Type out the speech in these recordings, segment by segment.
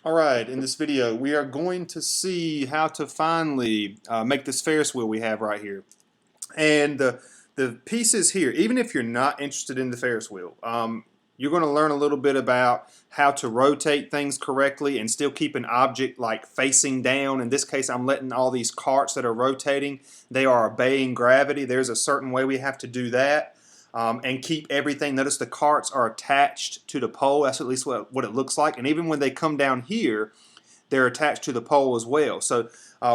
Alright, in this video we are going to see how to finally make this Ferris wheel we have right here. And the pieces here, even if you're not interested in the Ferris wheel, you're going to learn a little bit about how to rotate things correctly and still keep an object like facing down. In this case, I'm letting all these carts that are rotating, they are obeying gravity. There's a certain way we have to do that. And keep everything. Notice the carts are attached to the pole. That's at least what it looks like. And even when they come down here, they're attached to the pole as well. So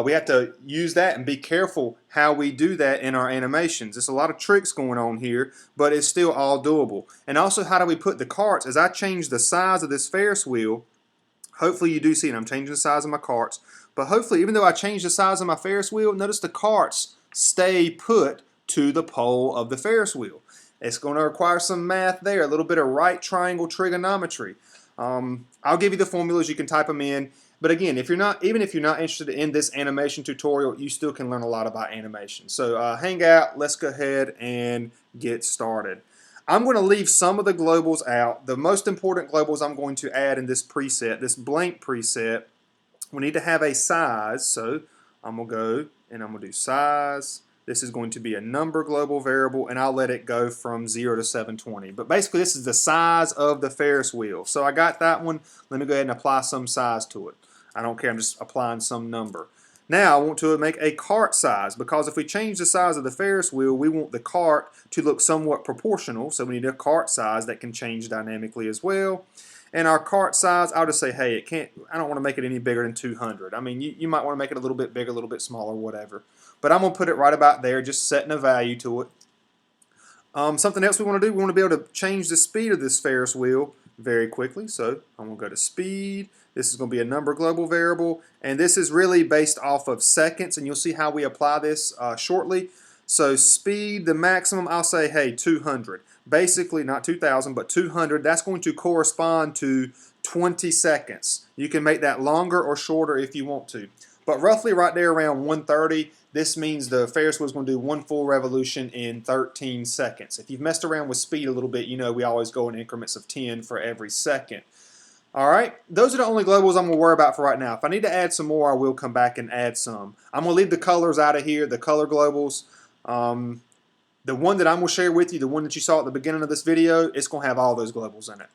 we have to use that and be careful how we do that in our animations. There's a lot of tricks going on here, but it's still all doable. And also, how do we put the carts? As I change the size of this Ferris wheel, hopefully you do see it. I'm changing the size of my carts. But hopefully, even though I change the size of my Ferris wheel, notice the carts stay put to the pole of the Ferris wheel. It's going to require some math there, a little bit of right triangle trigonometry. I'll give you the formulas, you can type them in. But again, even if you're not interested in this animation tutorial, you still can learn a lot about animation. So hang out, let's go ahead and get started. I'm going to leave some of the globals out. The most important globals I'm going to add in this preset, this blank preset, we need to have a size. So I'm going to go and I'm going to do size. This is going to be a number global variable, and I'll let it go from 0 to 720. But basically, this is the size of the Ferris wheel. So I got that one. Let me go ahead and apply some size to it. I don't care. I'm just applying some number. Now I want to make a cart size, because if we change the size of the Ferris wheel, we want the cart to look somewhat proportional. So we need a cart size that can change dynamically as well. And our cart size, I'll just say, hey, I don't want to make it any bigger than 200. I mean, you might want to make it a little bit bigger, a little bit smaller, whatever. But I'm going to put it right about there, just setting a value to it. Something else we want to do, we want to be able to change the speed of this Ferris wheel very quickly. So I'm going to go to speed. This is going to be a number global variable. And this is really based off of seconds. And you'll see how we apply this shortly. So speed, the maximum, I'll say, hey, 200. Basically, not 2,000, but 200. That's going to correspond to 20 seconds. You can make that longer or shorter if you want to. But roughly right there around 130, this means the Ferris wheel is going to do one full revolution in 13 seconds. If you've messed around with speed a little bit, you know we always go in increments of 10 for every second. Alright, those are the only globals I'm going to worry about for right now. If I need to add some more, I will come back and add some. I'm going to leave the colors out of here, the color globals. The one that I'm going to share with you, the one that you saw at the beginning of this video, it's going to have all those globals in it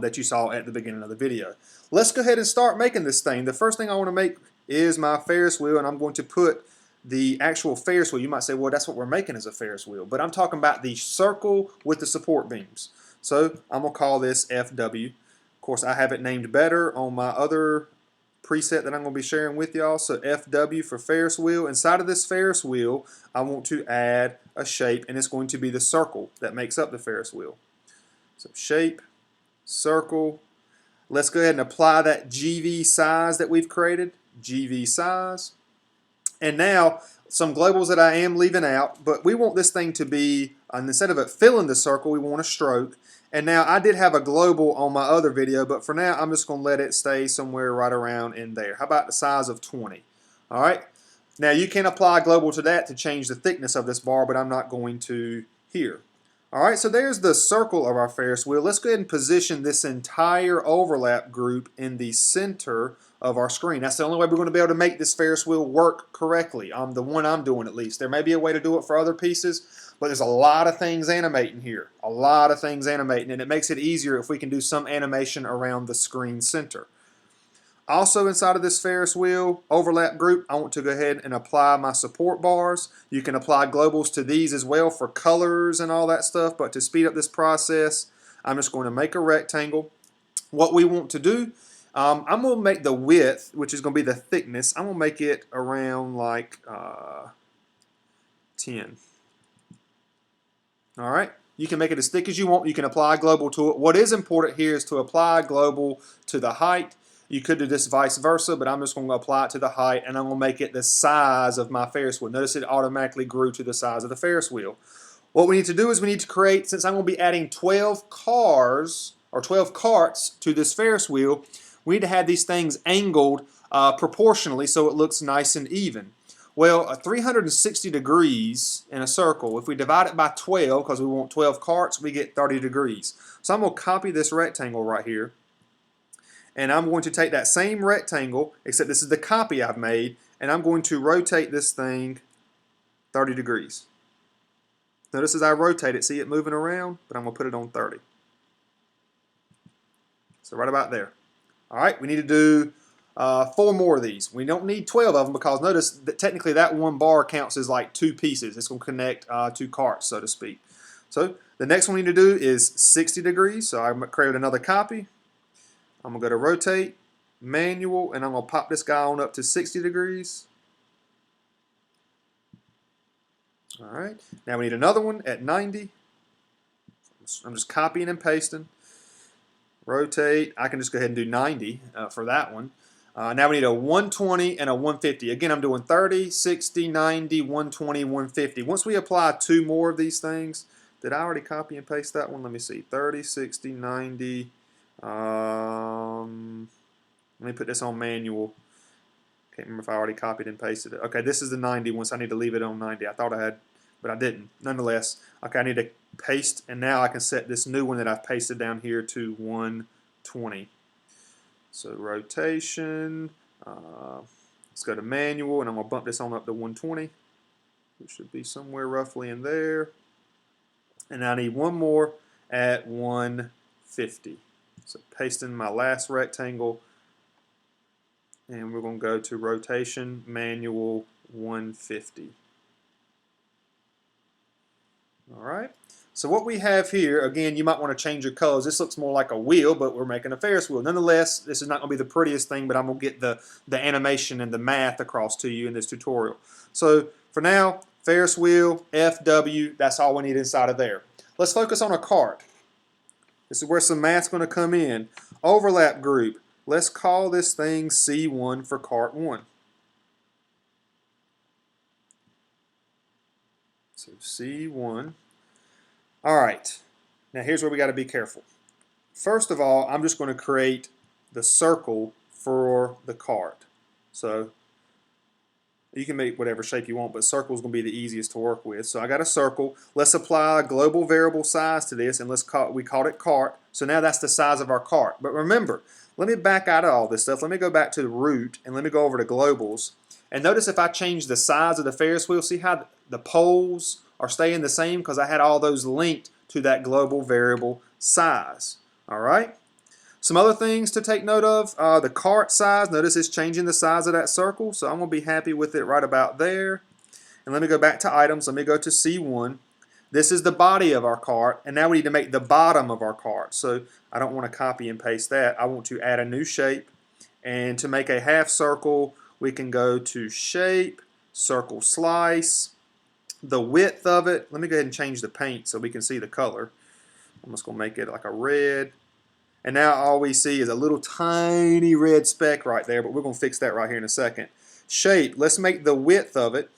that you saw at the beginning of the video. Let's go ahead and start making this thing. The first thing I want to make is my Ferris wheel, and I'm going to put the actual Ferris wheel. You might say, well, that's what we're making as a Ferris wheel. But I'm talking about the circle with the support beams. So I'm going to call this FW. Of course, I have it named better on my other preset that I'm going to be sharing with y'all. So FW for Ferris wheel. Inside of this Ferris wheel, I want to add a shape, and it's going to be the circle that makes up the Ferris wheel. So shape, circle. Let's go ahead and apply that GV size that we've created. GV size. And now some globals that I am leaving out, but we want this thing to be, instead of it filling the circle, we want a stroke. And now I did have a global on my other video, but for now I'm just going to let it stay somewhere right around in there. How about the size of 20? Alright, now you can apply a global to that to change the thickness of this bar, but I'm not going to here. Alright, so there's the circle of our Ferris wheel. Let's go ahead and position this entire overlap group in the center of our screen. That's the only way we're going to be able to make this Ferris wheel work correctly. The one I'm doing at least. There may be a way to do it for other pieces, but there's a lot of things animating here. A lot of things animating, and it makes it easier if we can do some animation around the screen center. Also inside of this Ferris wheel overlap group, I want to go ahead and apply my support bars. You can apply globals to these as well for colors and all that stuff, but to speed up this process, I'm just going to make a rectangle. What we want to do, I'm going to make the width, which is going to be the thickness, I'm going to make it around like 10. Alright, you can make it as thick as you want. You can apply a global to it. What is important here is to apply a global to the height. You could do this vice versa, but I'm just going to apply it to the height, and I'm going to make it the size of my Ferris wheel. Notice it automatically grew to the size of the Ferris wheel. What we need to do is we need to create, since I'm going to be adding 12 cars or 12 carts to this Ferris wheel, we need to have these things angled proportionally so it looks nice and even. Well, 360 degrees in a circle, if we divide it by 12, because we want 12 carts, we get 30 degrees. So I'm going to copy this rectangle right here. and I'm going to take that same rectangle, except this is the copy I've made, and I'm going to rotate this thing 30 degrees. Notice as I rotate it, see it moving around, but I'm going to put it on 30. So right about there. All right, we need to do 4 more of these. We don't need 12 of them because notice that technically that one bar counts as like 2 pieces. It's going to connect 2 carts, so to speak. So the next one we need to do is 60 degrees. So I created another copy. I'm going to go to rotate, manual, and I'm going to pop this guy on up to 60 degrees. All right, now we need another one at 90. I'm just copying and pasting. Rotate, I can just go ahead and do 90 for that one. Now we need a 120 and a 150. Again, I'm doing 30, 60, 90, 120, 150. Once we apply 2 more of these things, did I already copy and paste that one? Let me see, 30, 60, 90. Let me put this on manual. Can't remember if I already copied and pasted it. Okay, this is the 90 one, so I need to leave it on 90. I thought I had, but I didn't. Nonetheless, okay, I need to paste, and now I can set this new one that I've pasted down here to 120. So rotation, let's go to manual, and I'm going to bump this on up to 120. It should be somewhere roughly in there. And I need one more at 150. So paste in my last rectangle, and we're going to go to rotation, manual, 150. All right. So what we have here, again, you might want to change your colors. This looks more like a wheel, but we're making a Ferris wheel. Nonetheless, this is not going to be the prettiest thing, but I'm going to get the animation and the math across to you in this tutorial. So for now, Ferris wheel, FW, that's all we need inside of there. Let's focus on a cart. This is where some math's going to come in. Overlap group. Let's call this thing C1 for cart 1. So C1. All right, now here's where we got to be careful. First of all, I'm just going to create the circle for the cart. So you can make whatever shape you want, but circle is going to be the easiest to work with. So I got a circle. Let's apply a global variable size to this, and we called it cart. So now that's the size of our cart. But remember, let me back out of all this stuff. Let me go back to the root, and let me go over to globals. And notice if I change the size of the Ferris wheel, see how the poles are staying the same because I had all those linked to that global variable size. All right. Some other things to take note of, the cart size, notice it's changing the size of that circle, so I'm going to be happy with it right about there. And let me go back to items, let me go to C1. This is the body of our cart, and now we need to make the bottom of our cart. So I don't want to copy and paste that. I want to add a new shape, and to make a half circle, we can go to shape, circle slice, the width of it. Let me go ahead and change the paint so we can see the color. I'm just going to make it like a red. And now all we see is a little tiny red speck right there, but we're going to fix that right here in a second. Shape, let's make the width of it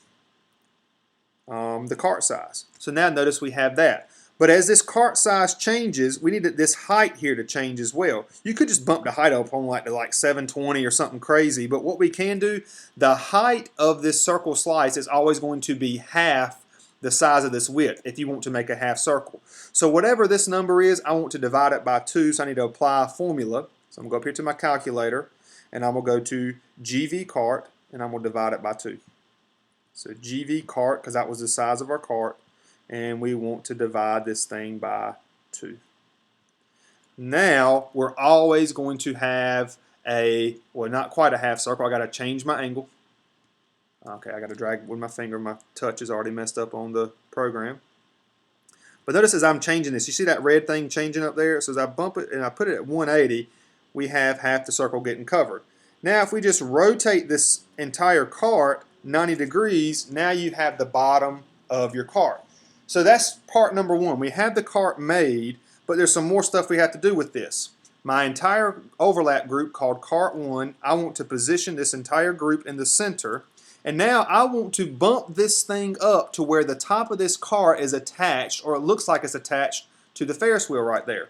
the cart size. So now notice we have that. But as this cart size changes, we need this height here to change as well. You could just bump the height up on like 720 or something crazy, but what we can do, the height of this circle slice is always going to be half the size of this width if you want to make a half circle. So whatever this number is, I want to divide it by 2, so I need to apply a formula. So I'm going to go up here to my calculator, and I'm going to go to GV cart, and I'm going to divide it by 2. So GV cart, because that was the size of our cart, and we want to divide this thing by 2. Now we're always going to have a, well, not quite a half circle. I got to change my angle. Okay, I got to drag with my finger. My touch is already messed up on the program. But notice as I'm changing this, you see that red thing changing up there? So as I bump it and I put it at 180, we have half the circle getting covered. Now if we just rotate this entire cart 90 degrees, now you have the bottom of your cart. So that's part number 1. We have the cart made, but there's some more stuff we have to do with this. My entire overlap group called cart 1, I want to position this entire group in the center. And now I want to bump this thing up to where the top of this cart is attached, or it looks like it's attached to the Ferris wheel right there.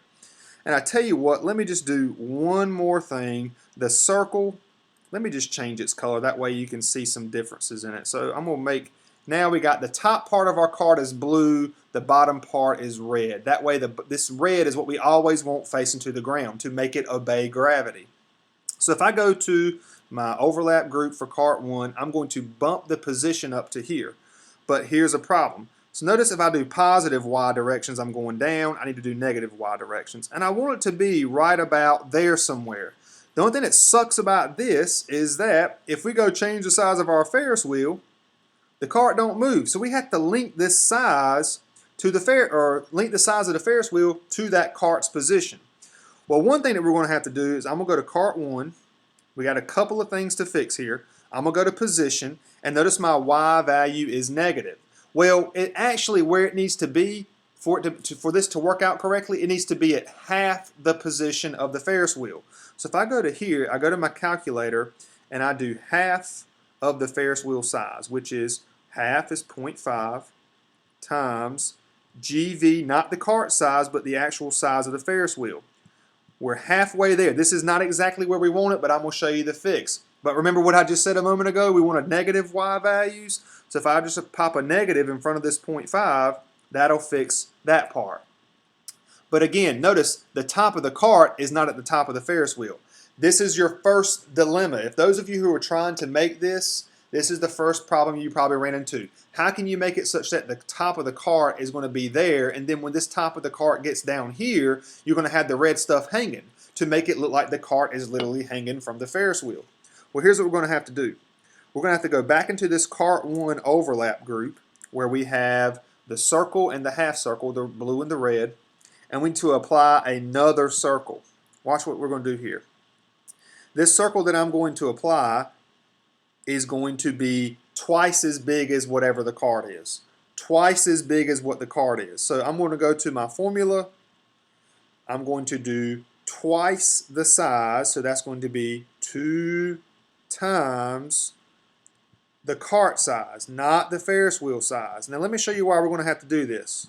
And I tell you what, let me just do one more thing. The circle, let me just change its color. That way you can see some differences in it. So I'm going to make, now we got the top part of our cart is blue, the bottom part is red. That way this red is what we always want facing to the ground to make it obey gravity. So if I go to my overlap group for cart 1, I'm going to bump the position up to here. But here's a problem. So notice if I do positive Y directions, I'm going down. I need to do negative Y directions. And I want it to be right about there somewhere. The only thing that sucks about this is that if we go change the size of our Ferris wheel, the cart don't move. So we have to link this size to the link the size of the Ferris wheel to that cart's position. Well, one thing that we're going to have to do is I'm going to go to cart 1. We got a couple of things to fix here. I'm going to go to position, and notice my Y value is negative. Well, it actually, where it needs to be for this to work out correctly, it needs to be at half the position of the Ferris wheel. So if I go to here, I go to my calculator, and I do half of the Ferris wheel size, which is half is 0.5 times GV, not the cart size, but the actual size of the Ferris wheel. We're halfway there. This is not exactly where we want it, but I'm going to show you the fix. But remember what I just said a moment ago? We want a negative Y values. So if I just pop a negative in front of this 0.5, that'll fix that part. But again, notice the top of the cart is not at the top of the Ferris wheel. This is your first dilemma. If those of you who are trying to make this is the first problem you probably ran into. How can you make it such that the top of the cart is going to be there, and then when this top of the cart gets down here, you're going to have the red stuff hanging to make it look like the cart is literally hanging from the Ferris wheel? Well, here's what we're going to have to do. We're going to have to go back into this cart 1 overlap group where we have the circle and the half circle, the blue and the red, and we need to apply another circle. Watch what we're going to do here. This circle that I'm going to apply is going to be twice as big as whatever the cart is. Twice as big as what the cart is. So I'm going to go to my formula. I'm going to do twice the size, so that's going to be 2 times the cart size, not the Ferris wheel size. Now let me show you why we're going to have to do this.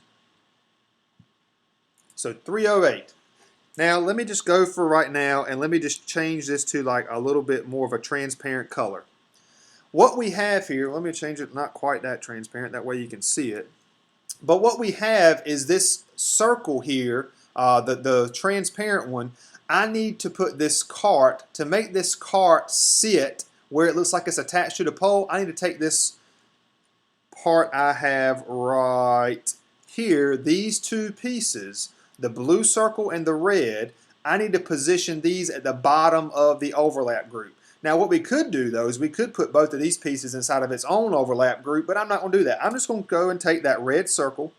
So 308. Now let me just go for right now, and let me just change this to like a little bit more of a transparent color. What we have here, let me change it not quite that transparent, that way you can see it. But what we have is this circle here, the transparent one. I need to put this cart, to make this cart sit where it looks like it's attached to the pole, I need to take this part I have right here, these two pieces, the blue circle and the red, I need to position these at the bottom of the overlap group. Now what we could do though is we could put both of these pieces inside of its own overlap group, but I'm not going to do that. I'm just going to go and take that red circle.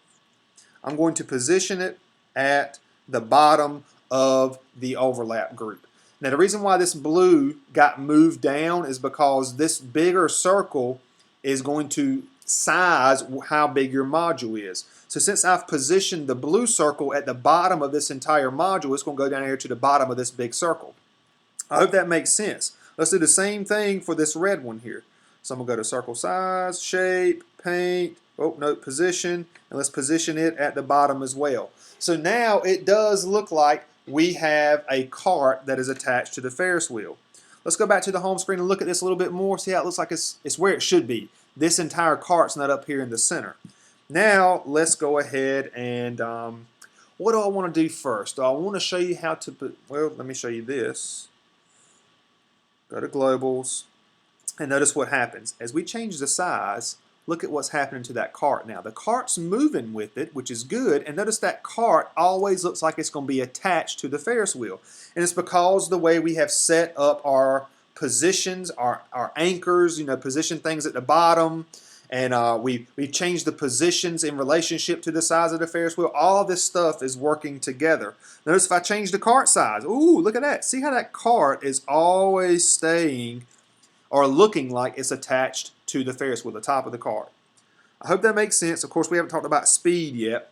I'm going to position it at the bottom of the overlap group. Now the reason why this blue got moved down is because this bigger circle is going to size how big your module is. So since I've positioned the blue circle at the bottom of this entire module, it's going to go down here to the bottom of this big circle. I hope that makes sense. Let's do the same thing for this red one here. So I'm going to go to circle size, shape, paint, oh no, position, and let's position it at the bottom as well. So now it does look like we have a cart that is attached to the Ferris wheel. Let's go back to the home screen and look at this a little bit more. See how it looks like it's where it should be. This entire cart's not up here in the center. Now let's go ahead and what do I want to do first? Do I want to show you how to put, well, let me show you this. Go to globals and notice what happens. As we change the size, look at what's happening to that cart now. The cart's moving with it, which is good, and notice that cart always looks like it's going to be attached to the Ferris wheel. And it's because the way we have set up our positions, our anchors, you know, position things at the bottom, and we changed the positions in relationship to the size of the Ferris wheel. All this stuff is working together. Notice if I change the cart size, ooh, look at that. See how that cart is always staying or looking like it's attached to the Ferris wheel, the top of the cart. I hope that makes sense. Of course, we haven't talked about speed yet.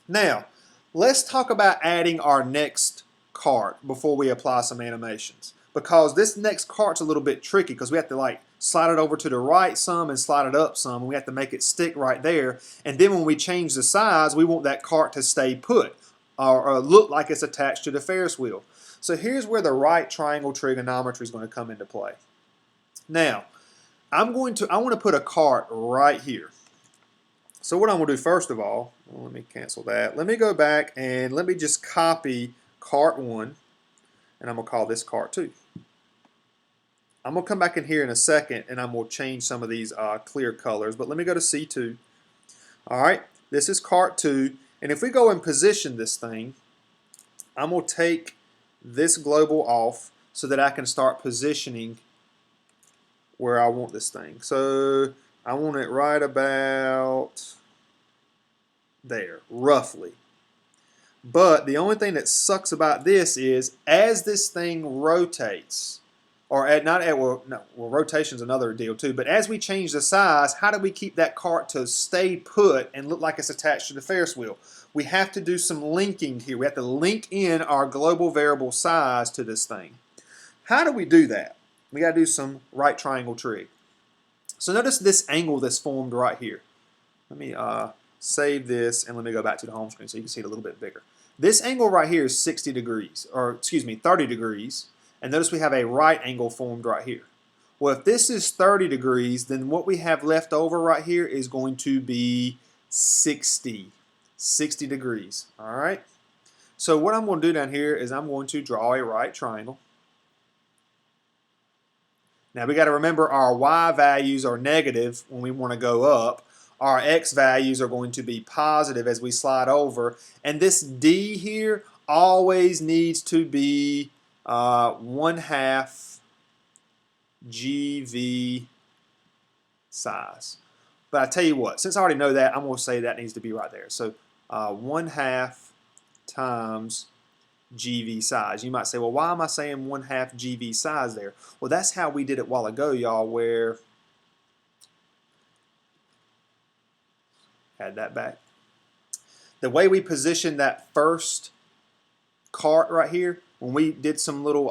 Now, let's talk about adding our next cart before we apply some animations. Because this next cart's a little bit tricky because we have to like slide it over to the right some and slide it up some, and we have to make it stick right there. And then when we change the size, we want that cart to stay put or look like it's attached to the Ferris wheel. So here's where the right triangle trigonometry is going to come into play. Now, I want to put a cart right here. So what I'm going to do first of all, well, let me cancel that. Let me go back and let me just copy cart 1, and I'm going to call this cart 2. I'm going to come back in here in a second and I'm going to change some of these clear colors, but let me go to C2. Alright, this is cart 2, and if we go and position this thing, I'm going to take this global off so that I can start positioning where I want this thing. So I want it right about there, roughly. But the only thing that sucks about this is as this thing rotates, or rotation's another deal too, but as we change the size, how do we keep that cart to stay put and look like it's attached to the Ferris wheel? We have to do some linking here. We have to link in our global variable size to this thing. How do we do that? We got to do some right triangle trig. So notice this angle that's formed right here. Let me save this and let me go back to the home screen so you can see it a little bit bigger. This angle right here is 60 degrees, or excuse me, 30 degrees. And notice we have a right angle formed right here. Well, if this is 30 degrees, then what we have left over right here is going to be 60 degrees. All right. So what I'm going to do down here is I'm going to draw a right triangle. Now we got to remember our y values are negative when we want to go up. Our x values are going to be positive as we slide over. And this d here always needs to be 1/2 GV size. But I tell you what, since I already know that, I'm going to say that needs to be right there. So 1/2 times GV size. You might say, well, why am I saying 1/2 GV size there? Well, that's how we did it a while ago, y'all, where, add that back. The way we positioned that first cart right here, when we did some little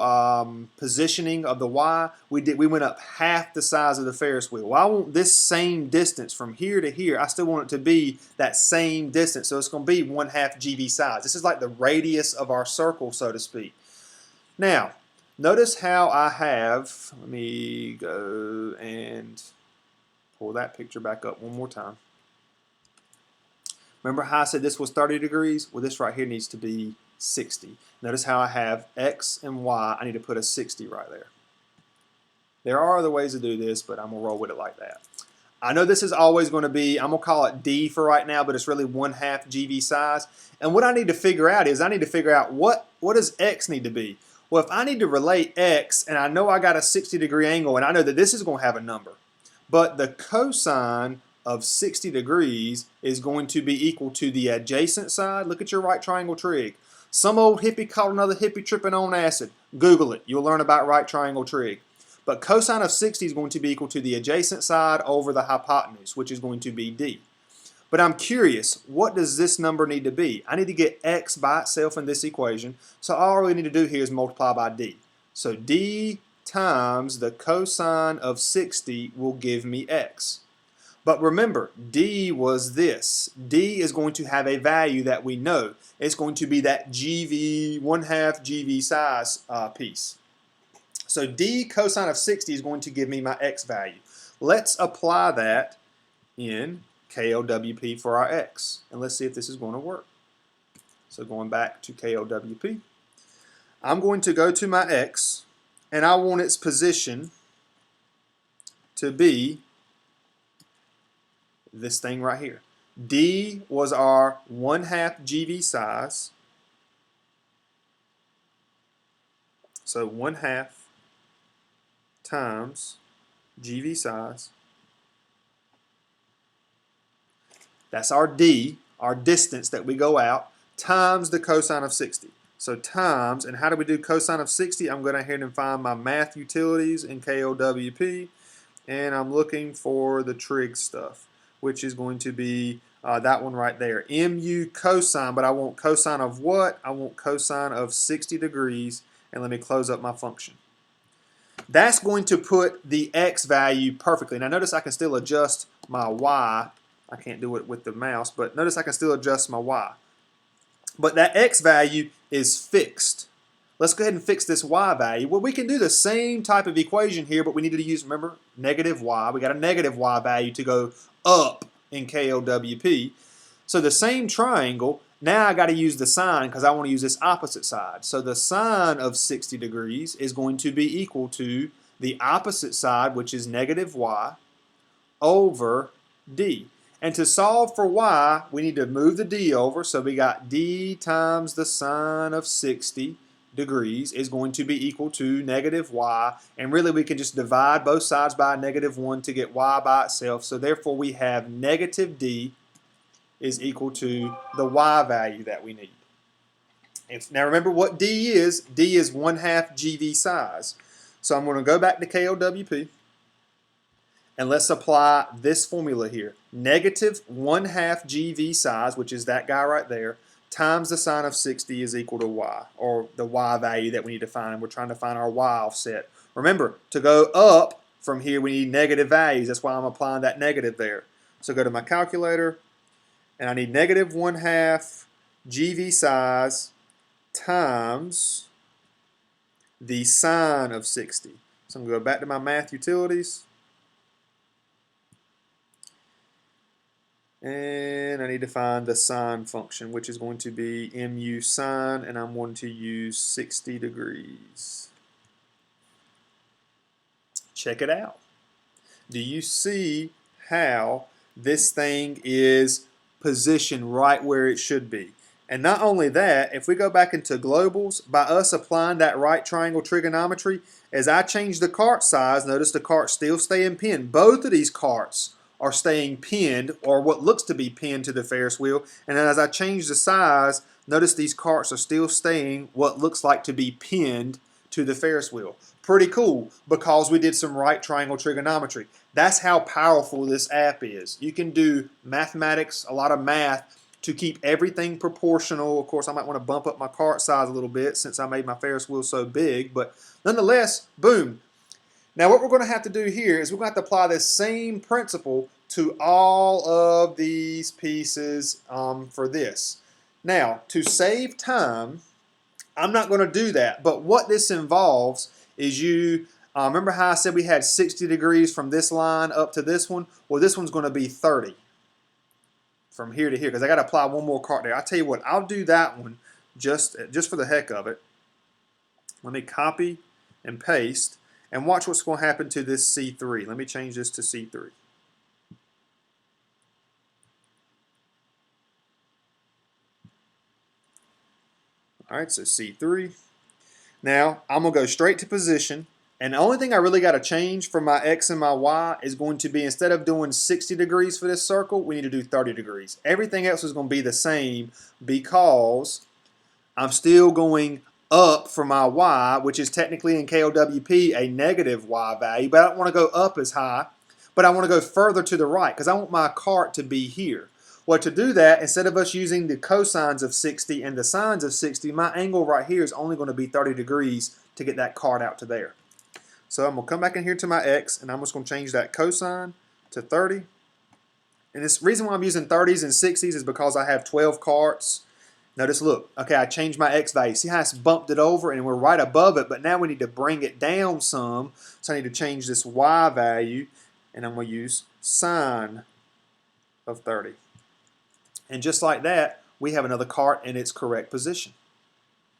positioning of the Y, we went up half the size of the Ferris wheel. Well, I want this same distance from here to here. I still want it to be that same distance, so it's going to be 1/2 GV size. This is like the radius of our circle, so to speak. Now, notice how I have, let me go and pull that picture back up one more time. Remember how I said this was 30 degrees? Well, this right here needs to be 60. Notice how I have X and Y. I need to put a 60 right there. There are other ways to do this, but I'm going to roll with it like that. I know this is always going to be, I'm going to call it D for right now, but it's really 1/2 GV size. And what I need to figure out is I need to figure out what does X need to be? Well, if I need to relate X, and I know I got a 60-degree angle, and I know that this is going to have a number, but the cosine of 60 degrees is going to be equal to the adjacent side. Look at your right triangle trig. Some old hippie called another hippie tripping on acid. Google it. You'll learn about right triangle trig. But cosine of 60 is going to be equal to the adjacent side over the hypotenuse, which is going to be D. But I'm curious, what does this number need to be? I need to get X by itself in this equation, so all we need to do here is multiply by D. So D times the cosine of 60 will give me X. But remember, D was this. D is going to have a value that we know. It's going to be that GV, 1/2 GV size piece. So D cosine of 60 is going to give me my X value. Let's apply that in KLWP for our X. And let's see if this is going to work. So going back to KLWP, I'm going to go to my X, and I want its position to be this thing right here. D was our 1/2 GV size. So 1/2 times GV size. That's our D, our distance that we go out, times the cosine of 60. So times, and how do we do cosine of 60? I'm going to ahead and find my math utilities in KLWP, and I'm looking for the trig stuff, which is going to be that one right there. MU cosine, but I want cosine of what? I want cosine of 60 degrees, and let me close up my function. That's going to put the X value perfectly. Now notice I can still adjust my Y. I can't do it with the mouse, but notice I can still adjust my Y. But that X value is fixed. Let's go ahead and fix this Y value. Well, we can do the same type of equation here, but we needed to use, remember, negative Y. We got a negative Y value to go up in KLWP. So the same triangle, now I got to use the sine because I want to use this opposite side. So the sine of 60 degrees is going to be equal to the opposite side, which is negative y, over d. And to solve for y, we need to move the d over. So we got d times the sine of 60 degrees is going to be equal to negative y. And really we can just divide both sides by -1 to get y by itself. So therefore we have negative d is equal to the y value that we need. Now remember what d is. D is 1/2 GV size. So I'm going to go back to KLWP. And let's apply this formula here. Negative 1/2 GV size, which is that guy right there, times the sine of 60 is equal to y, or the y value that we need to find. And we're trying to find our y offset. Remember, to go up from here, we need negative values. That's why I'm applying that negative there. So go to my calculator, and I need negative 1/2 GV size times the sine of 60. So I'm going to go back to my math utilities. And I need to find the sine function, which is going to be mu sine, and I'm going to use 60 degrees. Check it out. Do you see how this thing is positioned right where it should be? And not only that, if we go back into globals, by us applying that right triangle trigonometry, as I change the cart size, notice the cart's still staying pinned. Both of these carts are staying pinned, or what looks to be pinned to the Ferris wheel. And then as I change the size, notice these carts are still staying what looks like to be pinned to the Ferris wheel. Pretty cool, because we did some right triangle trigonometry. That's how powerful this app is. You can do mathematics, a lot of math, to keep everything proportional. Of course, I might want to bump up my cart size a little bit since I made my Ferris wheel so big, but nonetheless, boom. Now what we're going to have to do here is we're going to have to apply this same principle to all of these pieces for this. Now, to save time, I'm not going to do that, but what this involves is you, remember how I said we had 60 degrees from this line up to this one? Well, this one's going to be 30 from here to here because I got to apply one more cart there. I'll tell you what, I'll do that one just for the heck of it. Let me copy and paste. And watch what's going to happen to this C3. Let me change this to C3. All right, so C3. Now, I'm going to go straight to position. And the only thing I really got to change for my X and my Y is going to be, instead of doing 60 degrees for this circle, we need to do 30 degrees. Everything else is going to be the same because I'm still going up for my y, which is technically in KLWP a negative y value, but I don't want to go up as high, but I want to go further to the right because I want my cart to be here. Well, to do that, instead of us using the cosines of 60 and the sines of 60, my angle right here is only going to be 30 degrees to get that cart out to there. So I'm going to come back in here to my x, and I'm just going to change that cosine to 30. And this reason why I'm using 30s and 60s is because I have 12 carts. Notice, look, okay, I changed my x value. See how it's bumped it over and we're right above it, but now we need to bring it down some. So I need to change this y value, and I'm going to use sine of 30. And just like that, we have another cart in its correct position.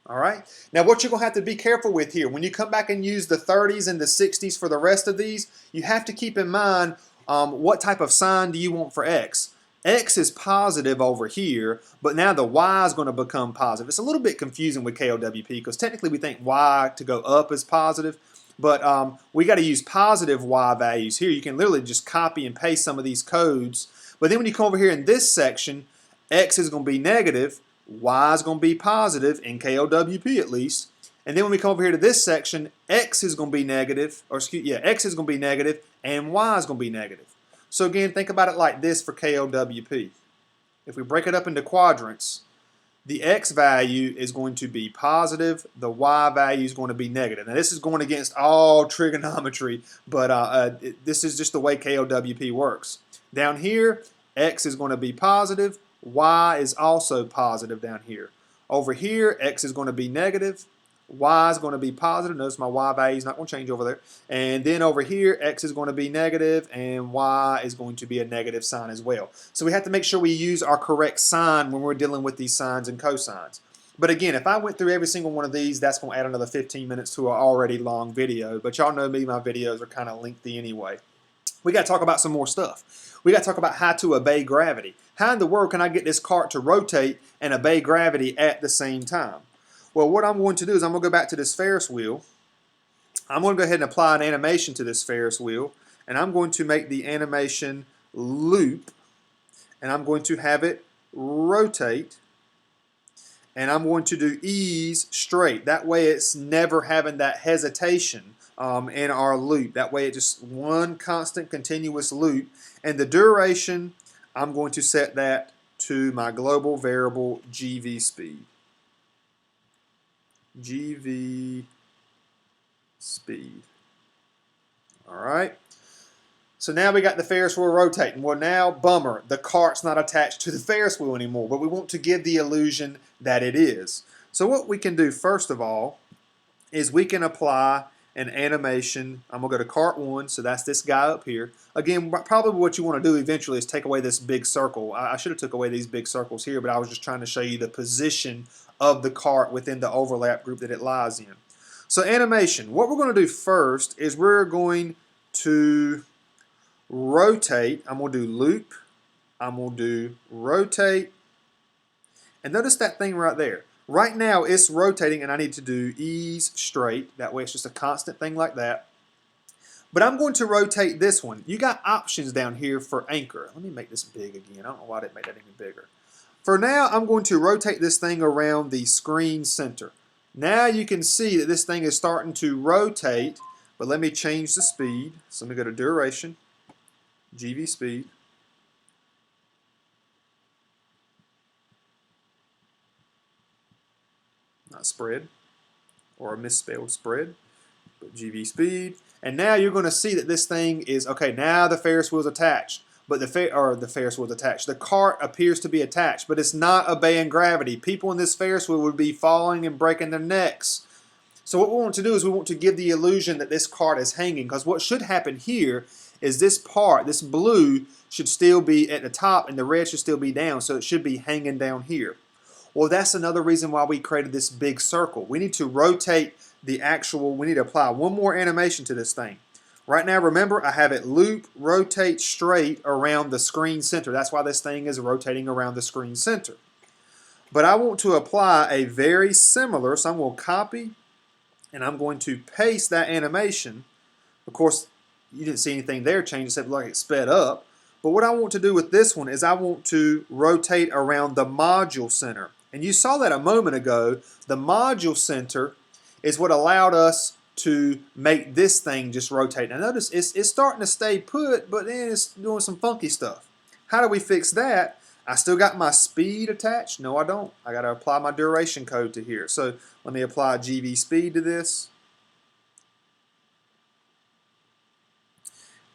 All right. Now what you're going to have to be careful with here, when you come back and use the 30s and the 60s for the rest of these, you have to keep in mind what type of sign do you want for x. X is positive over here, but now the y is going to become positive. It's a little bit confusing with KLWP because technically we think y to go up is positive, but we got to use positive y values here. You can literally just copy and paste some of these codes, but then when you come over here in this section, x is going to be negative, y is going to be positive, in KLWP at least, and then when we come over here to this section, x is going to be negative, or excuse, yeah, x is going to be negative, and y is going to be negative. So again, think about it like this for KLWP. If we break it up into quadrants, the x value is going to be positive, the y value is going to be negative. Now this is going against all trigonometry, but this is just the way KLWP works. Down here, x is going to be positive, y is also positive down here. Over here, x is going to be negative, y is going to be positive. Notice my y value is not going to change over there. And then over here, x is going to be negative, and y is going to be a negative sign as well. So we have to make sure we use our correct sign when we're dealing with these sines and cosines. But again, if I went through every single one of these, that's going to add another 15 minutes to an already long video. But y'all know me, my videos are kind of lengthy anyway. We got to talk about some more stuff. We got to talk about how to obey gravity. How in the world can I get this cart to rotate and obey gravity at the same time? Well, what I'm going to do is I'm going to go back to this Ferris wheel. I'm going to go ahead and apply an animation to this Ferris wheel. And I'm going to make the animation loop. And I'm going to have it rotate. And I'm going to do ease straight. That way it's never having that hesitation in our loop. That way it's just one constant continuous loop. And the duration, I'm going to set that to my global variable GV speed. GV speed. All right. So now we got the Ferris wheel rotating. Well, now, bummer, the cart's not attached to the Ferris wheel anymore, but we want to give the illusion that it is. So what we can do first of all is we can apply an animation. I'm going to go to cart 1, so that's this guy up here. Again, probably what you want to do eventually is take away this big circle. I should have took away these big circles here, but I was just trying to show you the position of the cart within the overlap group that it lies in. So animation, what we're going to do first is we're going to rotate. I'm going to do loop. I'm going to do rotate. And notice that thing right there. Right now it's rotating and I need to do ease straight. That way it's just a constant thing like that. But I'm going to rotate this one. You got options down here for anchor. Let me make this big again. I don't know why I didn't make that any bigger. For now, I'm going to rotate this thing around the screen center. Now you can see that this thing is starting to rotate, but let me change the speed. So let me go to duration, GV speed. Not spread, or a misspelled spread, but GV speed. And now you're going to see that this thing is, okay, now the Ferris wheel's attached. But the Ferris wheel's attached. The cart appears to be attached, but it's not obeying gravity. People in this Ferris wheel would be falling and breaking their necks. So what we want to do is we want to give the illusion that this cart is hanging, because what should happen here is this part, this blue, should still be at the top and the red should still be down, so it should be hanging down here. Well, that's another reason why we created this big circle. We need to rotate we need to apply one more animation to this thing. Right now, remember, I have it loop, rotate straight around the screen center. That's why this thing is rotating around the screen center. But I want to apply a very similar, so I'm going to copy and I'm going to paste that animation. Of course, you didn't see anything there change except like it sped up. But what I want to do with this one is I want to rotate around the module center. And you saw that a moment ago. The module center is what allowed us to make this thing just rotate. Now notice it's starting to stay put, but then it's doing some funky stuff. How do we fix that? I still got my speed attached? No, I don't. I got to apply my duration code to here. So let me apply GV speed to this.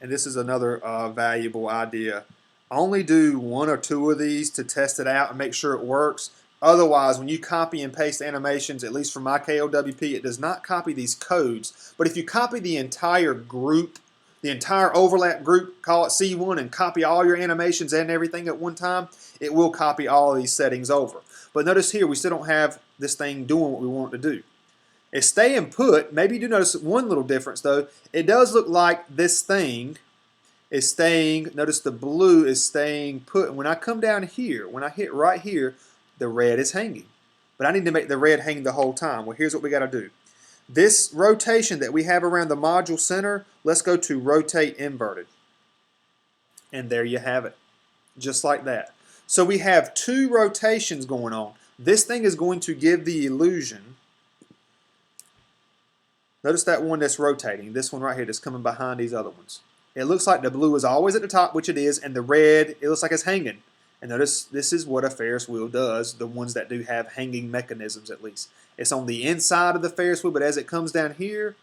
And this is another valuable idea. Only do 1 or 2 of these to test it out and make sure it works. Otherwise, when you copy and paste animations, at least for my KLWP, it does not copy these codes. But if you copy the entire group, the entire overlap group, call it C1, and copy all your animations and everything at one time, it will copy all of these settings over. But notice here, we still don't have this thing doing what we want it to do. It's staying put. Maybe you do notice one little difference, though. It does look like this thing is staying, notice the blue is staying put. And when I come down here, when I hit right here, the red is hanging. But I need to make the red hang the whole time. Well, here's what we got to do. This rotation that we have around the module center, let's go to rotate inverted. And there you have it. Just like that. So we have 2 rotations going on. This thing is going to give the illusion. Notice that one that's rotating. This one right here that's coming behind these other ones. It looks like the blue is always at the top, which it is, and the red, it looks like it's hanging. And notice this is what a Ferris wheel does, the ones that do have hanging mechanisms at least. It's on the inside of the Ferris wheel, but as it comes down here,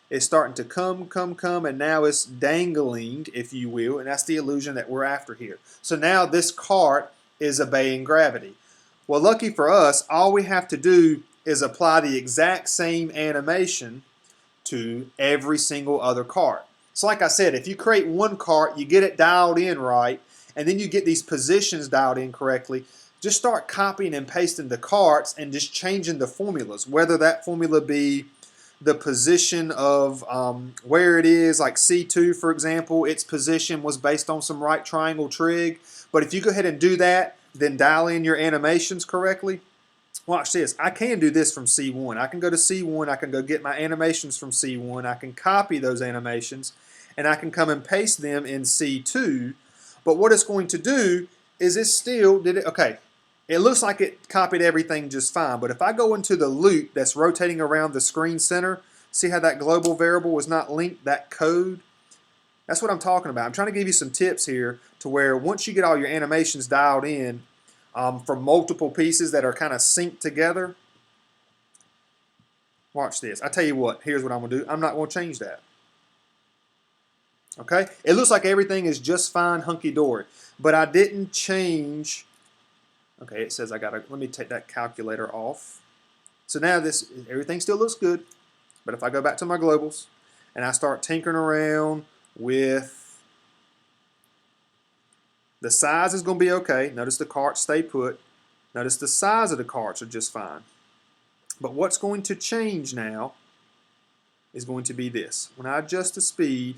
it's starting to come, and now it's dangling, if you will, and that's the illusion that we're after here. So now this cart is obeying gravity. Well, lucky for us, all we have to do is apply the exact same animation to every single other cart. So like I said, if you create one cart, you get it dialed in right, and then you get these positions dialed in correctly, just start copying and pasting the carts and just changing the formulas, whether that formula be the position of where it is, like C2 for example, its position was based on some right triangle trig. But if you go ahead and do that, then dial in your animations correctly. Watch this. I can do this from C1. I can go to C1. I can go get my animations from C1. I can copy those animations, and I can come and paste them in C2. But what it's going to do is it still did it. Okay, it looks like it copied everything just fine. But if I go into the loop that's rotating around the screen center, see how that global variable was not linked, that code? That's what I'm talking about. I'm trying to give you some tips here to where once you get all your animations dialed in, from multiple pieces that are kind of synced together. Watch this. I tell you what, here's what I'm going to do. I'm not going to change that. Okay? It looks like everything is just fine, hunky-dory. But I didn't change. Okay, it says I got to, let me take that calculator off. So now everything still looks good. But if I go back to my globals and I start tinkering around with the size is going to be okay. Notice the carts stay put. Notice the size of the carts are just fine. But what's going to change now is going to be this. When I adjust the speed,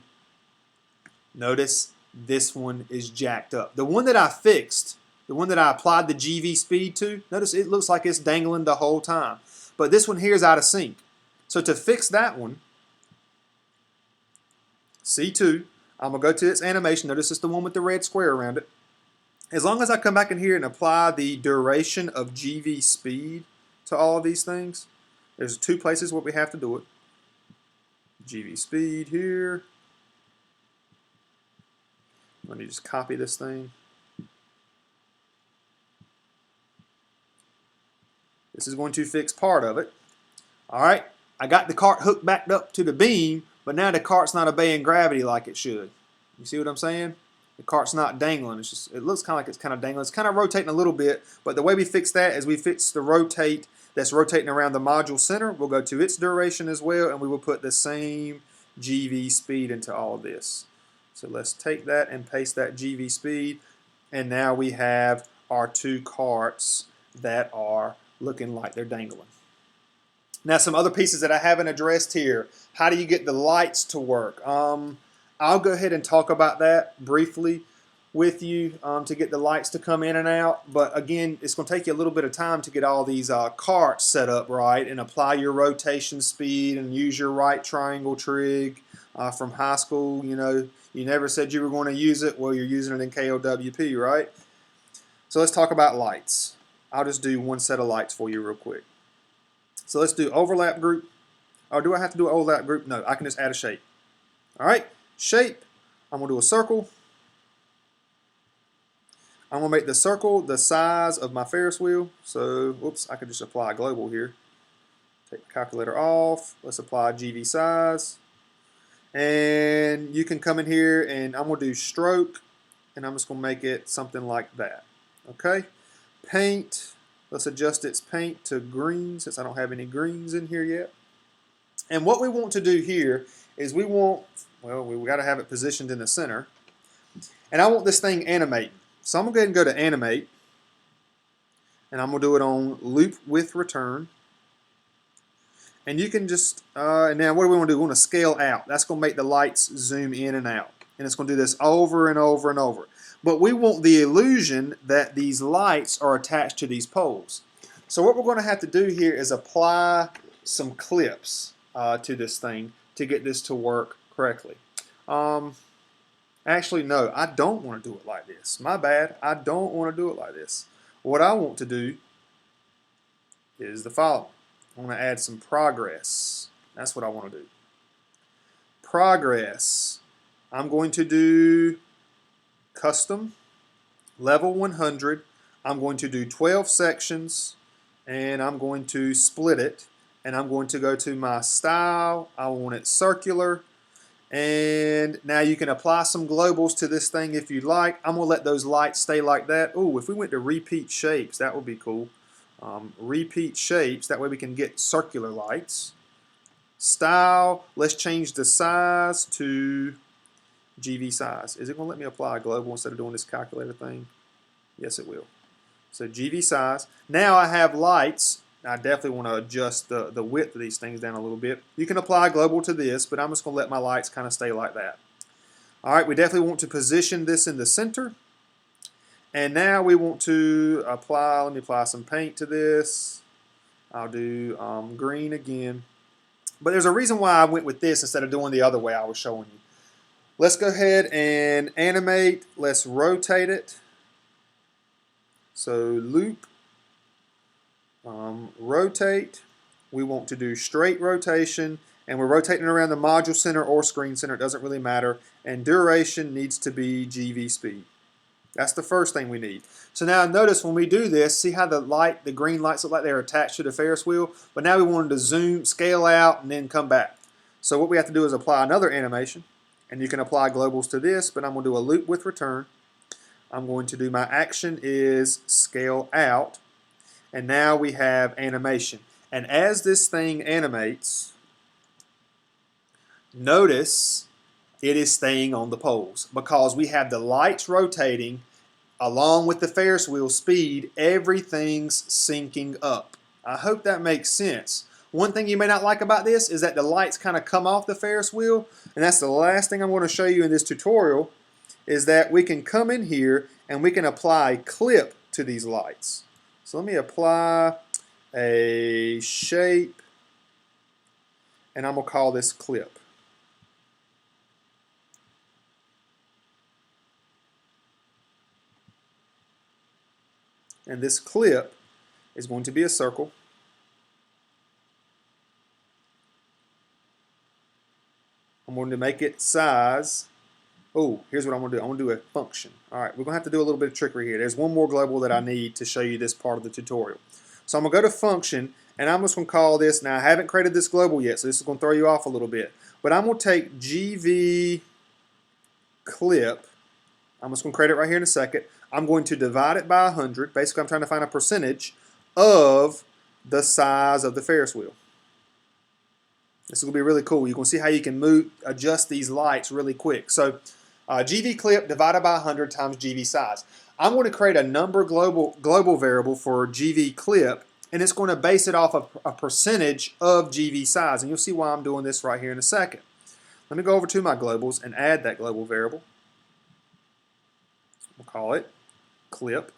notice this one is jacked up. The one that I fixed, the one that I applied the GV speed to, notice it looks like it's dangling the whole time. But this one here is out of sync. So to fix that one, C2, I'm going to go to its animation. Notice it's the one with the red square around it. As long as I come back in here and apply the duration of GV speed to all of these things, there's two places where we have to do it. GV speed here. Let me just copy this thing. This is going to fix part of it. All right, I got the cart hooked back up to the beam, but now the cart's not obeying gravity like it should. You see what I'm saying? The cart's not dangling. It's just, it looks kind of like it's kind of dangling. It's kind of rotating a little bit, but the way we fix that is we fix the rotate that's rotating around the module center. We'll go to its duration as well, and we will put the same GV speed into all of this. So let's take that and paste that GV speed, and now we have our two carts that are looking like they're dangling. Now some other pieces that I haven't addressed here. How do you get the lights to work? I'll go ahead and talk about that briefly with you to get the lights to come in and out. But again, it's going to take you a little bit of time to get all these carts set up right and apply your rotation speed and use your right triangle trig from high school. You know, you never said you were going to use it. Well, you're using it in KLWP, right? So let's talk about lights. I'll just do one set of lights for you real quick. So let's do overlap group. Or do I have to do an overlap group? No, I can just add a shape. All right, shape. I'm going to do a circle. I'm going to make the circle the size of my Ferris wheel. So, whoops, I could just apply global here. Take the calculator off. Let's apply GV size. And you can come in here and I'm going to do stroke. And I'm just going to make it something like that. Okay. Paint. Let's adjust its paint to green since I don't have any greens in here yet. And what we want to do here is we want, well, we got to have it positioned in the center. And I want this thing animating. So I'm going to go ahead and go to animate. And I'm going to do it on loop with return. And you can just, and now what do we want to do? We want to scale out. That's going to make the lights zoom in and out. And it's going to do this over and over and over. But we want the illusion that these lights are attached to these poles. So what we're going to have to do here is apply some clips to this thing to get this to work correctly. Actually, no, I don't want to do it like this. My bad. I don't want to do it like this. What I want to do is the following. I want to add some progress. That's what I want to do. Progress. I'm going to do custom, level 100. I'm going to do 12 sections, and I'm going to split it, and I'm going to go to my style. I want it circular. And now you can apply some globals to this thing if you like. I'm going to let those lights stay like that. Oh, if we went to repeat shapes, that would be cool. Repeat shapes, that way we can get circular lights. Style, let's change the size to GV size. Is it going to let me apply a global instead of doing this calculator thing? Yes, it will. So GV size. Now I have lights. I definitely want to adjust the width of these things down a little bit. You can apply global to this, but I'm just going to let my lights kind of stay like that. All right, we definitely want to position this in the center. And now we want to apply, let me apply some paint to this. I'll do green again. But there's a reason why I went with this instead of doing the other way I was showing you. Let's go ahead and animate. Let's rotate it. So loop, rotate. We want to do straight rotation, and we're rotating around the module center or screen center. It doesn't really matter. And duration needs to be GV speed. That's the first thing we need. So now notice when we do this, see how the green lights look like they're attached to the Ferris wheel? But now we wanted to zoom, scale out, and then come back. So what we have to do is apply another animation. And you can apply globals to this, but I'm going to do a loop with return. I'm going to do my action is scale out. And now we have animation. And as this thing animates, notice it is staying on the poles because we have the lights rotating along with the Ferris wheel speed. Everything's syncing up. I hope that makes sense. One thing you may not like about this is that the lights kind of come off the Ferris wheel, and that's the last thing I'm going to show you in this tutorial, is that we can come in here and we can apply clip to these lights. So let me apply a shape, and I'm going to call this clip. And this clip is going to be a circle. I'm going to make it size. Oh, here's what I'm going to do. I'm going to do a function. All right, we're going to have to do a little bit of trickery here. There's one more global that I need to show you this part of the tutorial. So I'm going to go to function, and I'm just going to call this. Now, I haven't created this global yet, so this is going to throw you off a little bit. But I'm going to take GV clip. I'm just going to create it right here in a second. I'm going to divide it by 100. Basically, I'm trying to find a percentage of the size of the Ferris wheel. This is going to be really cool. You can see how you can adjust these lights really quick. So GV clip divided by 100 times GV size. I'm going to create a number global variable for GV clip, and it's going to base it off of a percentage of GV size. And you'll see why I'm doing this right here in a second. Let me go over to my globals and add that global variable. We'll call it clip.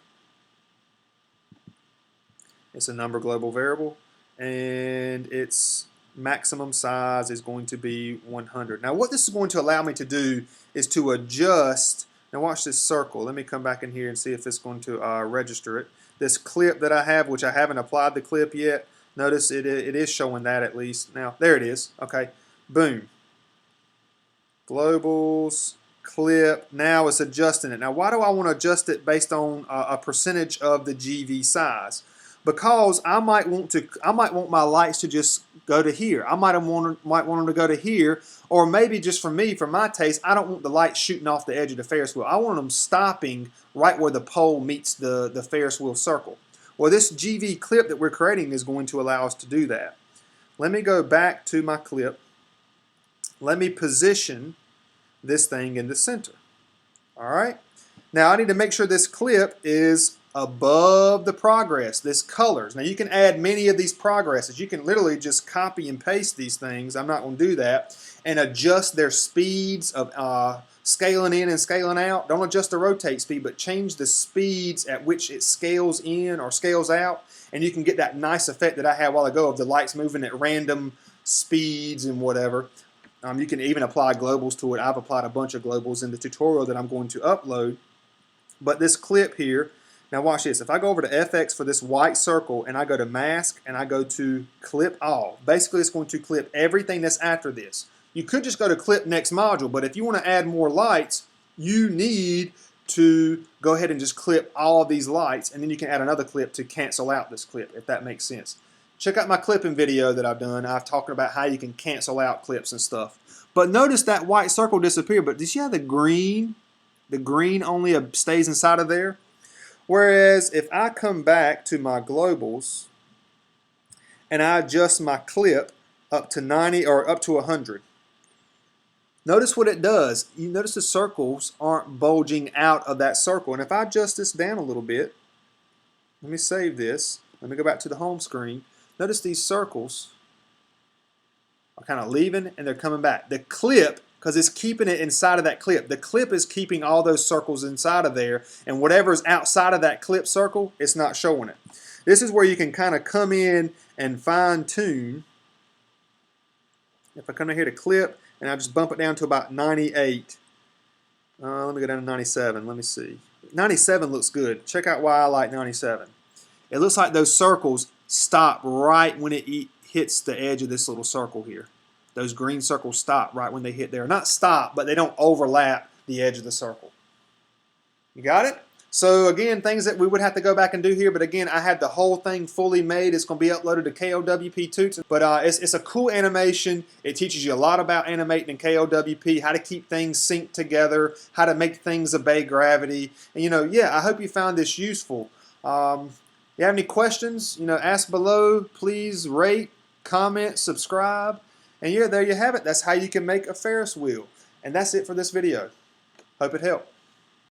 It's a number global variable, and its maximum size is going to be 100. Now what this is going to allow me to do is to adjust. Now watch this circle. Let me come back in here and see if it's going to register it. This clip that I have, which I haven't applied the clip yet, notice it is showing that at least. Now there it is. Okay, boom. Globals, clip. Now it's adjusting it. Now why do I want to adjust it based on a percentage of the GV size? Because I might want my lights to just go to here. I might want them to go to here, or maybe just for me, for my taste, I don't want the lights shooting off the edge of the Ferris wheel. I want them stopping right where the pole meets the Ferris wheel circle. Well, this GV clip that we're creating is going to allow us to do that. Let me go back to my clip. Let me position this thing in the center. All right. Now I need to make sure this clip is above the progress, this colors. Now you can add many of these progresses. You can literally just copy and paste these things. I'm not going to do that. And adjust their speeds of scaling in and scaling out. Don't adjust the rotate speed, but change the speeds at which it scales in or scales out. And you can get that nice effect that I had a while ago of the lights moving at random speeds and whatever. You can even apply globals to it. I've applied a bunch of globals in the tutorial that I'm going to upload. But this clip here, now watch this. If I go over to FX for this white circle and I go to mask and I go to clip all, basically it's going to clip everything that's after this. You could just go to clip next module, but if you want to add more lights, you need to go ahead and just clip all of these lights, and then you can add another clip to cancel out this clip, if that makes sense. Check out my clipping video that I've done. I've talked about how you can cancel out clips and stuff. But notice that white circle disappeared, but did you see how the green only stays inside of there? Whereas if I come back to my globals and I adjust my clip up to 90 or up to 100, notice what it does. You notice the circles aren't bulging out of that circle. And if I adjust this down a little bit, Let me save this. Let me go back to the home screen. Notice these circles are kind of leaving and they're coming back. The clip, because it's keeping it inside of that clip, the clip is keeping all those circles inside of there, and whatever's outside of that clip circle, it's not showing it. This is where you can kind of come in and fine tune. If I come in here to clip and I just bump it down to about 98. Let me go down to 97. Let me see. 97 looks good. Check out why I like 97. It looks like those circles stop right when it hits the edge of this little circle here. Those green circles stop right when they hit there. Not stop, but they don't overlap the edge of the circle. You got it? So again, things that we would have to go back and do here, but again, I had the whole thing fully made. It's going to be uploaded to KLWP Toots, but it's a cool animation. It teaches you a lot about animating in KLWP, how to keep things synced together, how to make things obey gravity, and yeah, I hope you found this useful. You have any questions? Ask below. Please rate, comment, subscribe, and yeah, there you have it. That's how you can make a Ferris wheel, and that's it for this video. Hope it helped.